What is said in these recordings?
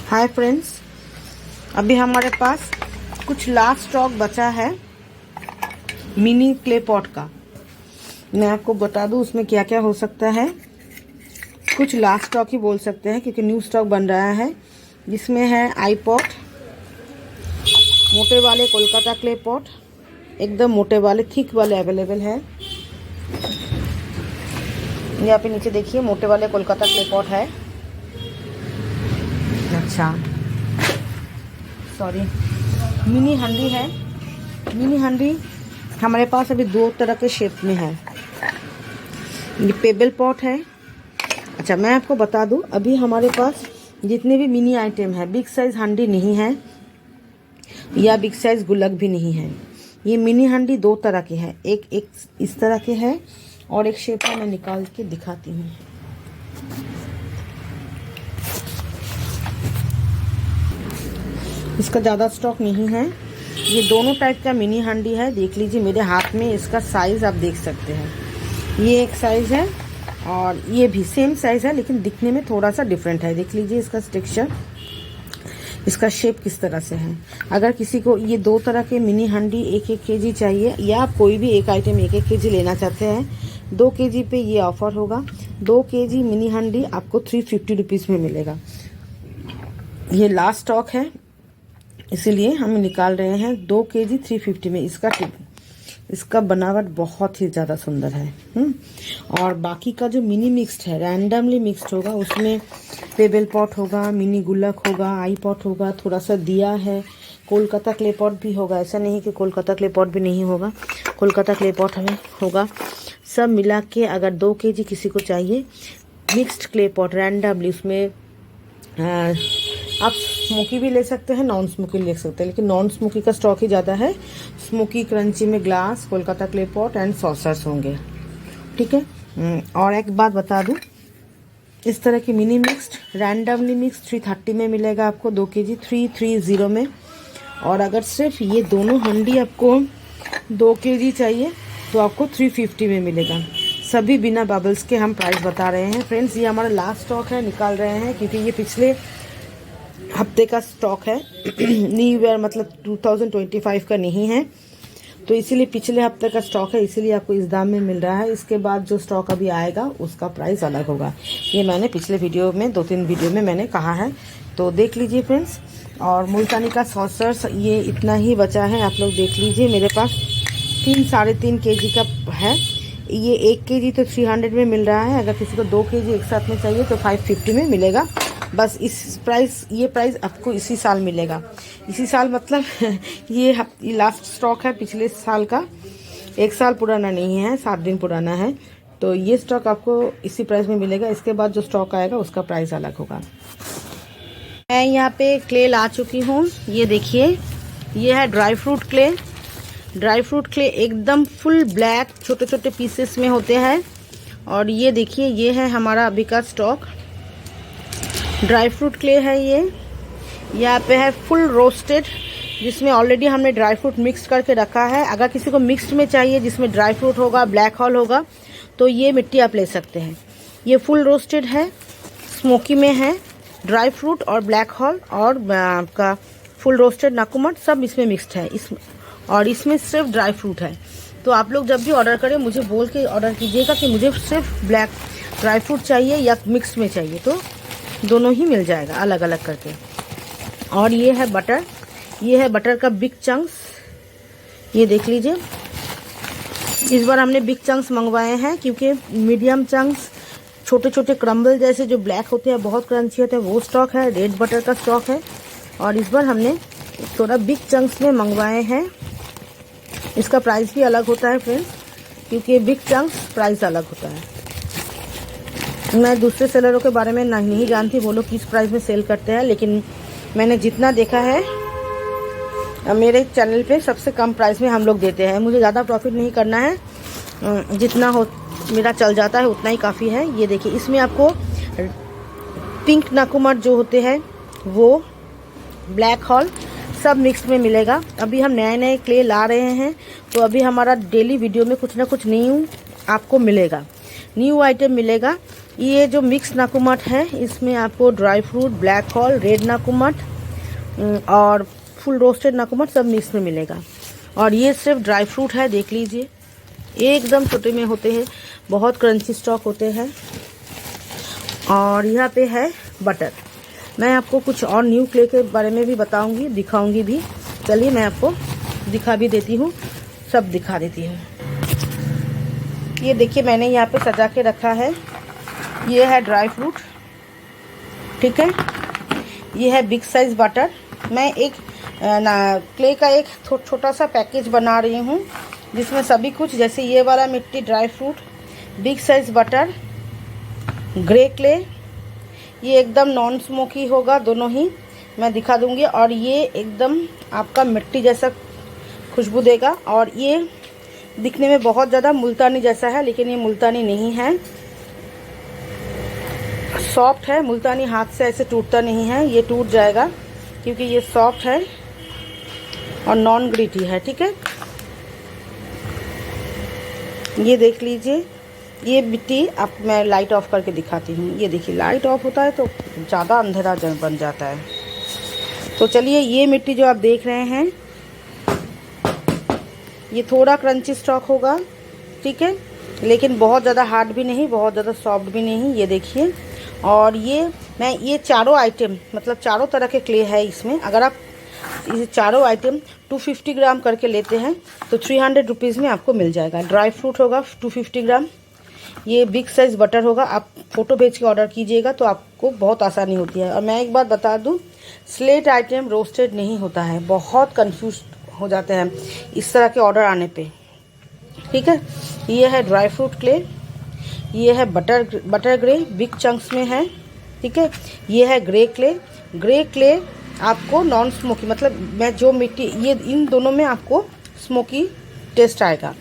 Hi friends, अभी हमारे पास कुछ लास्ट स्टॉक बचा है मिनी क्ले पॉट का। मैं आपको बता दूं उसमें क्या क्या हो सकता है। कुछ लास्ट स्टॉक ही बोल सकते हैं क्योंकि न्यू स्टॉक बन रहा है। जिसमें है आई पॉट, मोटे वाले कोलकाता क्ले पॉट, एकदम मोटे वाले थिक वाले अवेलेबल है। यहाँ पे नीचे देखिए मोटे वाले कोलकाता क्ले पॉट है। अच्छा सॉरी, मिनी हंडी है। मिनी हंडी हमारे पास अभी दो तरह के शेप में है। ये पेबल पॉट है। अच्छा मैं आपको बता दूं, अभी हमारे पास जितने भी मिनी आइटम है, बिग साइज हंडी नहीं है या बिग साइज गुल्लक भी नहीं है। ये मिनी हंडी दो तरह के है, एक इस तरह के है और एक शेप में मैं निकाल के दिखाती हूँ। इसका ज़्यादा स्टॉक नहीं है। ये दोनों टाइप का मिनी हंडी है। देख लीजिए मेरे हाथ में, इसका साइज़ आप देख सकते हैं। ये एक साइज़ है और ये भी सेम साइज़ है लेकिन दिखने में थोड़ा सा डिफरेंट है। देख लीजिए इसका टेक्सचर, इसका शेप किस तरह से है। अगर किसी को ये दो तरह के मिनी हंडी 1-1 केजी चाहिए या आप कोई भी एक आइटम 1-1 केजी लेना चाहते हैं, 2 केजी पे ये ऑफ़र होगा। 2 केजी मिनी हंडी आपको 350 रुपीज़ में मिलेगा। ये लास्ट स्टॉक है इसीलिए हम निकाल रहे हैं 2 केजी 350 में। इसका बनावट बहुत ही ज़्यादा सुंदर है। और बाकी का जो मिनी मिक्स्ड है, रैंडमली मिक्स्ड होगा। उसमें पेबल पॉट होगा, मिनी गुल्लक होगा, आई पॉट होगा, थोड़ा सा दिया है, कोलकाता क्ले पॉट भी होगा। ऐसा नहीं कि कोलकाता क्ले पॉट भी नहीं होगा, कोलकाता क्ले पॉट हमें होगा। सब मिला के अगर 2 केजी किसी को चाहिए मिक्स्ड क्ले पॉट रैंडमली, उसमें आप स्मोकी भी ले सकते हैं, नॉन स्मोकी ले सकते हैं, लेकिन नॉन स्मोकी का स्टॉक ही ज़्यादा है। स्मोकी क्रंची में glass, Kolkata clay pot and saucers होंगे। ठीक है। और एक बात बता दूं, इस तरह की मिनी मिक्स्ड रैंडमली मिक्स 330 में मिलेगा आपको, 2 केजी 330 में। और अगर सिर्फ ये दोनों हंडी आपको 2 केजी चाहिए तो आपको 350 में मिलेगा। सभी बिना बबल्स के हम प्राइस बता रहे हैं फ्रेंड्स। ये हमारा लास्ट स्टॉक है, निकाल रहे हैं क्योंकि ये पिछले हफ्ते का स्टॉक है। न्यू ईयर मतलब 2025 का नहीं है, तो इसीलिए पिछले हफ्ते का स्टॉक है, इसीलिए आपको इस दाम में मिल रहा है। इसके बाद जो स्टॉक अभी आएगा उसका प्राइस अलग होगा। ये मैंने पिछले वीडियो में 2-3 वीडियो में मैंने कहा है, तो देख लीजिए फ्रेंड्स। और मुल्तानी का सॉसर्स ये इतना ही बचा है, आप लोग देख लीजिए। मेरे पास 3-3.5 केजी का है। ये 1 केजी तो 300 में मिल रहा है। अगर किसी को 2 केजी एक साथ में चाहिए तो 550 में मिलेगा। बस ये प्राइस आपको इसी साल मिलेगा। इसी साल मतलब ये लास्ट स्टॉक है पिछले साल का, 1 साल पुराना नहीं है, 7 दिन पुराना है। तो ये स्टॉक आपको इसी प्राइस में मिलेगा। इसके बाद जो स्टॉक आएगा उसका प्राइस अलग होगा। मैं यहाँ पे क्ले ला चुकी हूँ। ये देखिए, ये है dry fruit clay. Dry fruit clay एकदम फुल ब्लैक छोटे छोटे पीसेस में होते हैं। और ये देखिए, ये है हमारा अभी का स्टॉक। ड्राई फ्रूट क्ले है ये। यहाँ पे है फुल रोस्टेड, जिसमें ऑलरेडी हमने ड्राई फ्रूट मिक्स करके रखा है। अगर किसी को मिक्स्ड में चाहिए जिसमें ड्राई फ्रूट होगा, ब्लैक हॉल होगा, तो ये मिट्टी आप ले सकते हैं। ये फुल रोस्टेड है, स्मोकी में है, ड्राई फ्रूट और ब्लैक हॉल और आपका फुल रोस्टेड नकुमट सब इसमें मिक्स्ड है। और इसमें सिर्फ ड्राई फ्रूट है। तो आप लोग जब भी ऑर्डर करें मुझे बोल के ऑर्डर कीजिएगा कि मुझे सिर्फ ब्लैक ड्राई फ्रूट चाहिए या मिक्स में चाहिए, तो दोनों ही मिल जाएगा अलग अलग करके। और ये है बटर। ये है बटर का बिग चंक्स। ये देख लीजिए, इस बार हमने बिग चंक्स मंगवाए हैं क्योंकि मीडियम चंक्स, छोटे छोटे क्रम्बल जैसे जो ब्लैक होते हैं, बहुत क्रंची होते हैं, वो स्टॉक है। रेड बटर का स्टॉक है। और इस बार हमने थोड़ा बिग चंक्स में मंगवाए हैं। इसका प्राइस भी अलग होता है फ्रेंड्स, क्योंकि बिग चंक्स प्राइस अलग होता है। मैं दूसरे सेलरों के बारे में नहीं जानती, वो लोग किस प्राइस में सेल करते हैं, लेकिन मैंने जितना देखा है मेरे चैनल पे सबसे कम प्राइस में हम लोग देते हैं। मुझे ज़्यादा प्रॉफिट नहीं करना है, जितना हो मेरा चल जाता है उतना ही काफ़ी है। ये देखिए, इसमें आपको पिंक नकुमट जो होते हैं वो, ब्लैक हॉल सब मिक्स में मिलेगा। अभी हम नए नए क्ले ला रहे हैं, तो अभी हमारा डेली वीडियो में कुछ ना कुछ न्यू आपको मिलेगा। न्यू आइटम मिलेगा। ये जो मिक्स नाकुमट है इसमें आपको dry fruit, black hall, red नाकुमट और फुल रोस्टेड नाकुमट सब मिक्स में मिलेगा। और ये सिर्फ ड्राई फ्रूट है, देख लीजिए एकदम छोटे में होते हैं, बहुत क्रंची स्टॉक होते हैं। और यहाँ पे है बटर। मैं आपको कुछ और न्यू क्ले के बारे में भी बताऊंगी, दिखाऊंगी भी। चलिए मैं आपको दिखा भी देती हूँ, सब दिखा देती हूँ। ये देखिए मैंने यहाँ पे सजा के रखा है। ये है ड्राई फ्रूट, ठीक है। ये है बिग साइज बटर। मैं एक क्ले का एक छोटा सा पैकेज बना रही हूँ जिसमें सभी कुछ, जैसे ये वाला मिट्टी, dry fruit, big size butter, grey clay. ये एकदम नॉन स्मोकी होगा, दोनों ही मैं दिखा दूंगी। और ये एकदम आपका मिट्टी जैसा खुशबू देगा। और ये दिखने में बहुत ज़्यादा मुल्तानी जैसा है, लेकिन ये मुल्तानी नहीं है, सॉफ्ट है। मुल्तानी हाथ से ऐसे टूटता नहीं है, ये टूट जाएगा क्योंकि ये सॉफ्ट है और नॉन ग्रिटी है, ठीक है। ये देख लीजिए, ये मिट्टी आप, मैं लाइट ऑफ करके दिखाती हूँ। ये देखिए लाइट ऑफ होता है तो ज़्यादा अंधेरा बन जाता है। तो चलिए, ये मिट्टी जो आप देख रहे हैं ये थोड़ा क्रंची स्टॉक होगा, ठीक है, लेकिन बहुत ज़्यादा हार्ड भी नहीं, बहुत ज़्यादा सॉफ्ट भी नहीं। ये देखिए। और ये चारों आइटम, मतलब चारों तरह के क्ले है इसमें। अगर आप ये चारों आइटम 250 ग्राम करके लेते हैं तो 300 रुपीज़ में आपको मिल जाएगा। ड्राई फ्रूट होगा 250 ग्राम, ये बिग साइज बटर होगा। आप फ़ोटो भेज के ऑर्डर कीजिएगा तो आपको बहुत आसानी होती है। और मैं एक बात बता दूं, स्लेट आइटम रोस्टेड नहीं होता है, बहुत कंफ्यूज हो जाते हैं इस तरह के ऑर्डर आने पे, ठीक है। ये है ड्राई फ्रूट क्ले, ये है बटर ग्रे, बिग चंक्स में है, ठीक है। ये है ग्रे क्ले। ग्रे क्ले आपको नॉन स्मोकी, मतलब मैं जो मिट्टी, ये इन दोनों में आपको स्मोकी टेस्ट आएगा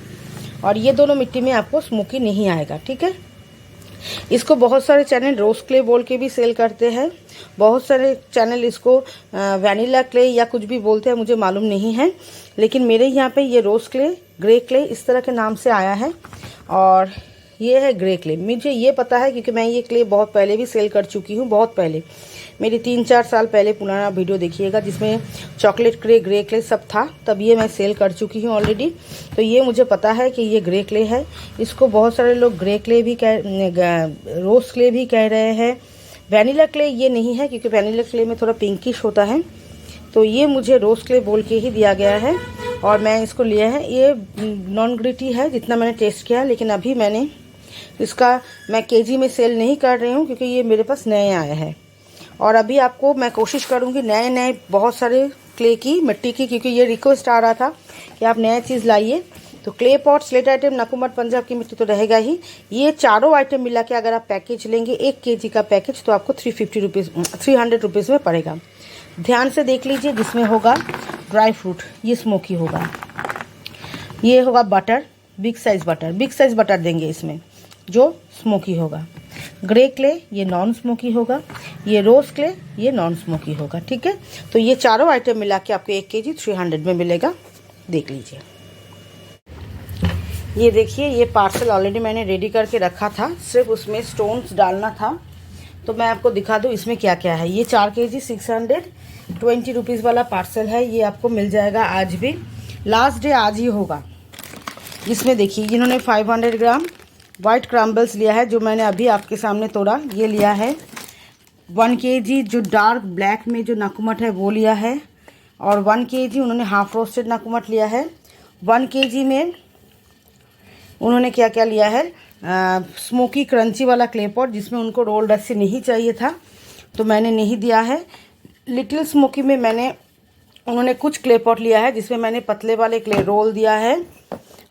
और ये दोनों मिट्टी में आपको स्मोकी नहीं आएगा, ठीक है। इसको बहुत सारे चैनल रोज क्ले बोल के भी सेल करते हैं, बहुत सारे चैनल इसको वैनिला क्ले या कुछ भी बोलते हैं, मुझे मालूम नहीं है। लेकिन मेरे यहाँ पे ये रोज क्ले, ग्रे क्ले इस तरह के नाम से आया है। और ये है ग्रे क्ले। मुझे ये पता है क्योंकि मैं ये क्ले बहुत पहले भी सेल कर चुकी हूँ, बहुत पहले, मेरी 3-4 साल पहले पुराना वीडियो देखिएगा जिसमें चॉकलेट क्ले, ग्रे क्ले सब था, तब ये मैं सेल कर चुकी हूँ ऑलरेडी। तो ये मुझे पता है कि ये ग्रे क्ले है। इसको बहुत सारे लोग ग्रे क्ले भी रोज क्ले भी कह रहे हैं। वैनिला क्ले ये नहीं है क्योंकि वैनिला क्ले में थोड़ा पिंकिश होता है, तो ये मुझे रोज क्ले बोल के ही दिया गया है और मैं इसको लिया है। ये नॉन ग्रिटी है जितना मैंने टेस्ट किया, लेकिन अभी मैं केजी में सेल नहीं कर रही हूँ क्योंकि ये मेरे पास नए आए हैं। और अभी आपको मैं कोशिश करूँगी नए बहुत सारे क्ले की, मिट्टी की, क्योंकि ये रिक्वेस्ट आ रहा था कि आप नया चीज़ लाइए। तो क्ले पॉट, स्लेट आइटम, नाकुमट, पंजाब की मिट्टी तो रहेगा ही। ये चारों आइटम मिला के अगर आप पैकेज लेंगे 1 केजी का पैकेज तो आपको 300 रुपीज़ में पड़ेगा। ध्यान से देख लीजिए, जिसमें होगा ड्राई फ्रूट, ये स्मोकी होगा। ये होगा बटर, बिग साइज बटर देंगे इसमें जो स्मोकी होगा। ग्रे क्ले ये नॉन स्मोकी होगा, ये रोज क्ले ये नॉन स्मोकी होगा, ठीक है। तो ये चारों आइटम मिला के आपको 1 केजी 300 में मिलेगा, देख लीजिए। ये देखिए, ये पार्सल ऑलरेडी मैंने रेडी करके रखा था, सिर्फ उसमें स्टोन्स डालना था। तो मैं आपको दिखा दूँ इसमें क्या क्या है। ये 4 केजी 620 रुपीज़ वाला पार्सल है, ये आपको मिल जाएगा आज भी, लास्ट डे आज ही होगा। इसमें देखिए इन्होंने 500 ग्राम वाइट क्रम्बल्स लिया है जो मैंने अभी आपके सामने तोड़ा, ये लिया है। 1 केजी जो डार्क ब्लैक में जो नाकुमट है वो लिया है। और 1 केजी उन्होंने हाफ रोस्टेड नाकुमट लिया है। 1 केजी में उन्होंने क्या क्या लिया है, स्मोकी क्रंची वाला क्ले पॉट जिसमें उनको रोल रस्सी नहीं चाहिए था तो मैंने नहीं दिया है। लिटिल स्मोकी में उन्होंने कुछ क्ले पॉट लिया है जिसमें मैंने पतले वाले क्ले रोल दिया है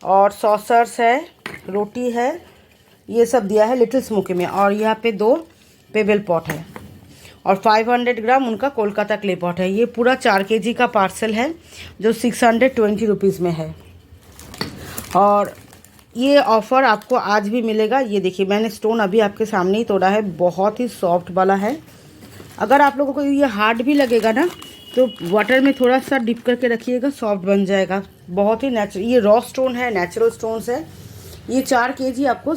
और सॉसर्स है, रोटी है, ये सब दिया है लिटिल स्मोकी में। और यहाँ पे 2 पेबल पॉट है और 500 ग्राम उनका कोलकाता क्ले पॉट है। ये पूरा 4 केजी का पार्सल है जो 620 रुपीज़ में है। और ये ऑफ़र आपको आज भी मिलेगा। ये देखिए मैंने स्टोन अभी आपके सामने ही तोड़ा है, बहुत ही सॉफ्ट वाला है। अगर आप लोगों को ये हार्ड भी लगेगा ना तो वाटर में थोड़ा सा डिप करके रखिएगा, सॉफ्ट बन जाएगा, बहुत ही नेचुरल। ये रॉ स्टोन है, नेचुरल स्टोन्स है। ये 4 केजी आपको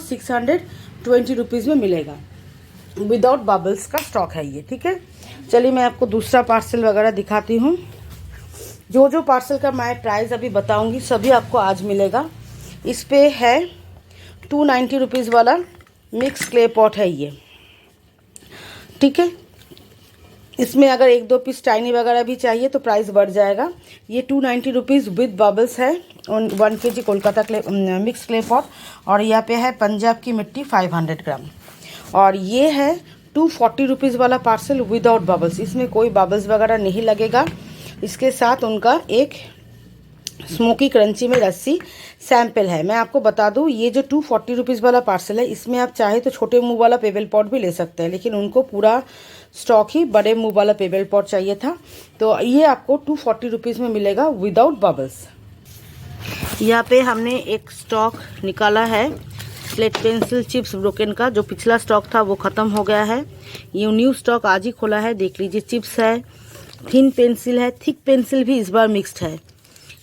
20 रुपीज़ में मिलेगा। विदाउट बबल्स का स्टॉक है ये, ठीक है। चलिए मैं आपको दूसरा पार्सल वगैरह दिखाती हूँ। जो जो पार्सल का मैं प्राइस अभी बताऊँगी सभी आपको आज मिलेगा। इस पे है 290 रुपीज़ वाला मिक्स क्ले पॉट है ये, ठीक है। इसमें अगर 1-2 पीस टाइनी वगैरह भी चाहिए तो प्राइस बढ़ जाएगा। ये 290 रुपीज़ विद बबल्स है और 1 kg Kolkata clay mix clay pot. और यहाँ पे है पंजाब की मिट्टी 500 ग्राम। और ये है 240 रुपीज़ वाला पार्सल विदाउट बबल्स। इसमें कोई बबल्स वगैरह नहीं लगेगा। इसके साथ उनका एक स्मोकी क्रंची में रस्सी सैंपल है। मैं आपको बता दूं, ये जो 240 रुपीज़ वाला पार्सल है इसमें आप चाहे तो छोटे मुंह वाला पेबल पॉट भी ले सकते हैं, लेकिन उनको पूरा स्टॉक ही बड़े मुंह वाला पेबल पॉट चाहिए था। तो ये आपको 240 रुपीज़ में मिलेगा विदाउट बबल्स। यहाँ पे हमने एक स्टॉक निकाला है स्लेट पेंसिल चिप्स ब्रोकन का। जो पिछला स्टॉक था वो ख़त्म हो गया है। ये न्यू स्टॉक आज ही खोला है। देख लीजिए, चिप्स है, थिन पेंसिल है, थिक पेंसिल भी इस बार मिक्स्ड है।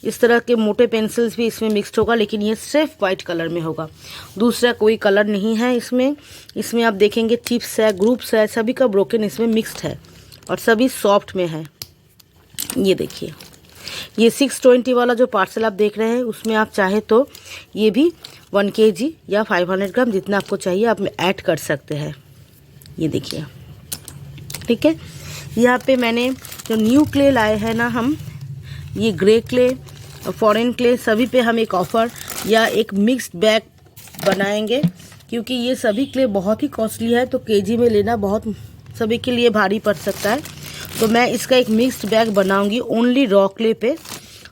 इस तरह के मोटे पेंसिल्स भी इसमें मिक्स्ड होगा, लेकिन ये सिर्फ वाइट कलर में होगा, दूसरा कोई कलर नहीं है इसमें। इसमें आप देखेंगे टिप्स है, ग्रुप्स है, सभी का ब्रोकन इसमें मिक्स्ड है और सभी सॉफ्ट में है। ये देखिए, ये 620 वाला जो पार्सल आप देख रहे हैं उसमें आप चाहे तो ये भी 1 kg या 500 ग्राम जितना आपको चाहिए आप ऐड कर सकते हैं। ये देखिए, ठीक है। यहाँ पे मैंने जो न्यू क्ले लाए हैं ना हम, ये ग्रे क्ले, फॉरेन क्ले, सभी पे हम एक ऑफ़र या एक मिक्स्ड बैग बनाएंगे, क्योंकि ये सभी क्ले बहुत ही कॉस्टली है तो केजी में लेना बहुत सभी के लिए भारी पड़ सकता है। तो मैं इसका एक मिक्स्ड बैग बनाऊंगी ओनली रॉ क्ले पे,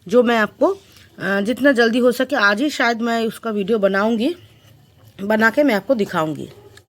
जो मैं आपको जितना जल्दी हो सके आज ही शायद मैं उसका वीडियो बनाऊंगी, बना के मैं आपको दिखाऊंगी।